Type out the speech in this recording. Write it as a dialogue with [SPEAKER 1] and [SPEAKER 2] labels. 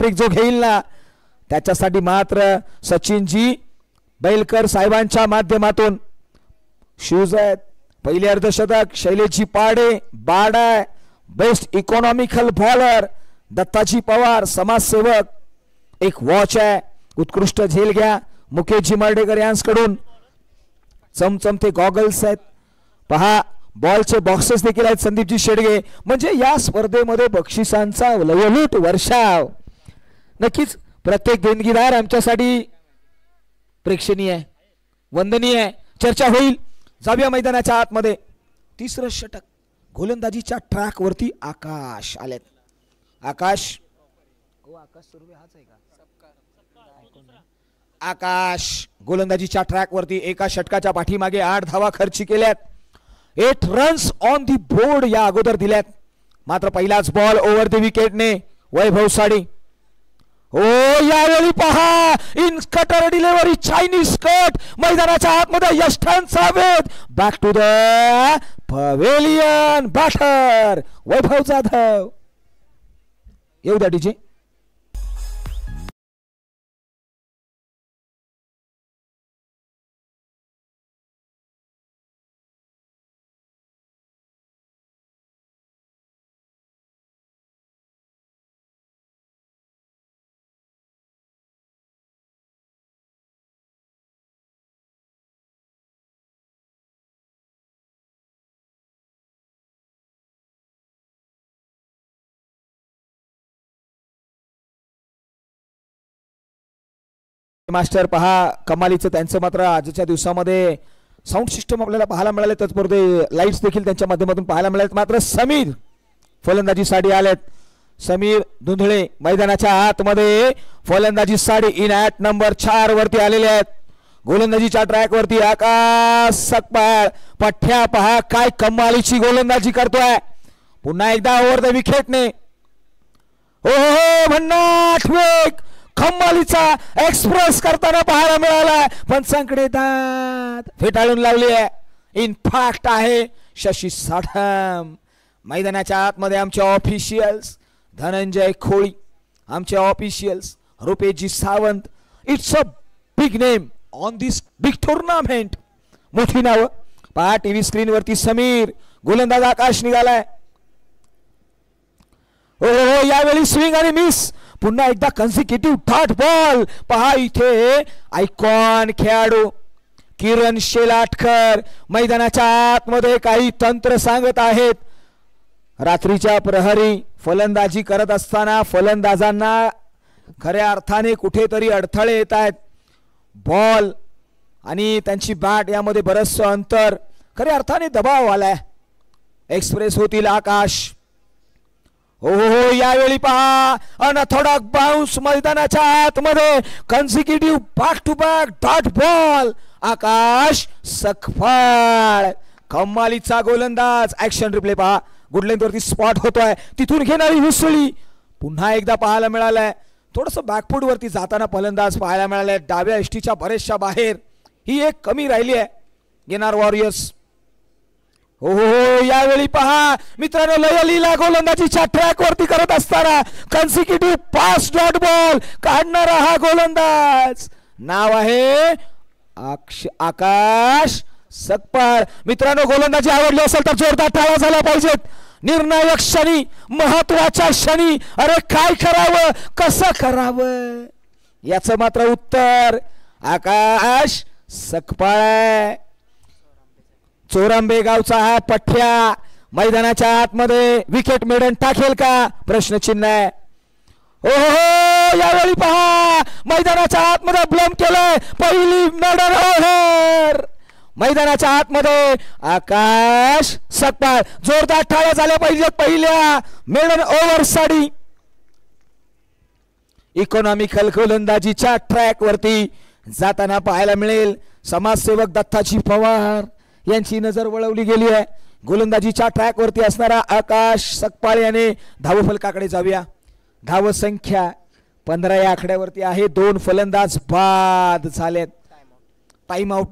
[SPEAKER 1] Hat trick जो घेईल ना त्याच्यासाठी मात्र सचिनजी बैलकर साहेबांच्या माध्यमातून शूज आहेत. पहिले अर्धशतक शैलेशजी पाडे बाडा best economical bowler Dattaji Pawar समाजसेवक. एक वॉच आहे उत्कृष्ट झेल घ्या मुकेशजी मर्डेकर यांच्याकडून. चमचमते गॉगल्स आहेत पहा. बॉलचे बॉक्सेस देखील आहेत संदीपजी शेडगे. म्हणजे या स्पर्धेमध्ये बक्षिसांचा लयलूट वर्षाव. नक्कीच प्रत्येक देणगीदार आमच्यासाठी प्रेक्षणीय आहे वंदनीय आहे. चर्चा होईल. जाऊया मैदानाच्या आतमध्ये. तिसरं षटक गोलंदाजीच्या ट्रॅक वरती आकाश आलेत. आकाश सुर्वे हाच आहे का? आकाश गोलंदाजीच्या ट्रॅक वरती एका षटकाच्या पाठीमागे 8 धावा खर्ची केल्यात. 8 रन्स ऑन दी बोर्ड या अगोदर दिल्यात. मात्र पहिलाच बॉल ओव्हर द विकेटने वैभव साडी. ओ यावेळी पहा in cutter delivery Chinese cut मैदानाच्या आतमध्ये यष्टांचा वेध. Back to the pavilion batter Vaibhav Jadhav. येऊ द्या डीजे. मास्टर पहा कमालीचं त्यांचं मात्र आजच्या दिवसामध्ये साऊंड सिस्टम आपल्याला पाहायला मिळाले. त्याचबरोबर लाईट्स देखील त्यांच्या माध्यमातून पाहायला मिळालेत. मात्र समीर फलंदाजीसाठी आलेत. समीर धुंधळे मैदानाच्या आतमध्ये फलंदाजीसाठी इन ॲट नंबर 4 वरती आलेले आहेत. गोलंदाजीच्या ट्रॅक वरती आकाश सकपाळ. पठ्या पहा काय कमालीची गोलंदाजी करतोय. पुन्हा एकदा ओव्हर द विकेटने हो भन्नाट वेग कमालीचा एक्सप्रेस करताना पाहायला मिळाला. पंचांकडे दात फेटाळून लावली आहे. इनफॅक्ट आहे शशी साठम. मैदानाच्या आतमध्ये आमचे ऑफिशियल्स धनंजय खोळी आमचे officials Rupeshji Sawant. It's a big name on this big tournament. मोठी नाव पहा टीव्ही स्क्रीन वरती. समीर गोलंदाज आकाश निघालाय. हो यावेळी स्विंग आणि मिस. पुन्हा एकदा कन्सिक्युटिव्ह डॉट बॉल. पहा इथे आयकॉन खेळाडू किरण शेलाटकर मैदानाच्या आतमध्ये काही तंत्र सांगत आहेत. रात्रीच्या प्रहरी फलंदाजी करत असताना फलंदाजांना खऱ्या अर्थाने कुठेतरी अडथळे येत आहेत. बॉल आणि त्यांची बॅट यामध्ये बरंचसं अंतर खऱ्या अर्थाने दबाव आलाय. एक्सप्रेस होतील आकाश. हो यावेळी पहा अनथोडक बाउन्स मैदानाच्या आतमध्ये consecutive back to back dot ball. Akash सकफाळ कमालीचा गोलंदाज. ऍक्शन रिप्ले पहा. गुड लेंथ वरती स्पॉट होतोय. तिथून घेणारी हुसळी पुन्हा एकदा पाहायला मिळालंय. थोडस बॅकफूट वरती जाताना फलंदाज पाहायला मिळालाय. डाव्या एष्टीच्या बरेचशा बाहेर ही एक कमी राहिली आहे घेणार वॉरियर्स. हो यावेळी पहा मित्रांनो लयलीला गोलंदाजीच्या ट्रॅक वरती करत असताना कन्सिक्युटिव्ह पास डॉट बॉल काढणारा हा गोलंदाज नाव आहे आकाश सकपाळ. मित्रांनो गोलंदाजी आवडली असेल तर जोरदार टाळ्या झाल्या पाहिजेत. निर्णायक क्षणी महत्वाच्या क्षणी अरे काय करावं कसं करावं याचं मात्र उत्तर आकाश सकपाळ. चोरांबे गावचा हा पठ्या मैदानाच्या आतमध्ये विकेट मेडन टाकेल का प्रश्नचिन्ह आहे. हो यावेळी पहा मैदानाच्या आतमध्ये ब्लम केलंय. पहिली मेडन ओव्हर मैदानाच्या आतमध्ये आकाश सकपाळ. जोरदार टाळ्या झाल्या पाहिजेत पहिल्या मेडन ओव्हर साठी. इकॉनॉमिकल गोलंदाजीच्या ट्रॅक वरती जाताना पाहायला मिळेल समाजसेवक दत्ताजी पवार यांची नजर वळवली गेली आहे. गोलंदाजीच्या ट्रॅक वरती असणारा आकाश सकपाळ याने धावफलकाकडे जाऊया. धाव संख्या 15 या आकड्यावरती आहे. 2 फलंदाज बाद झालेत. Time out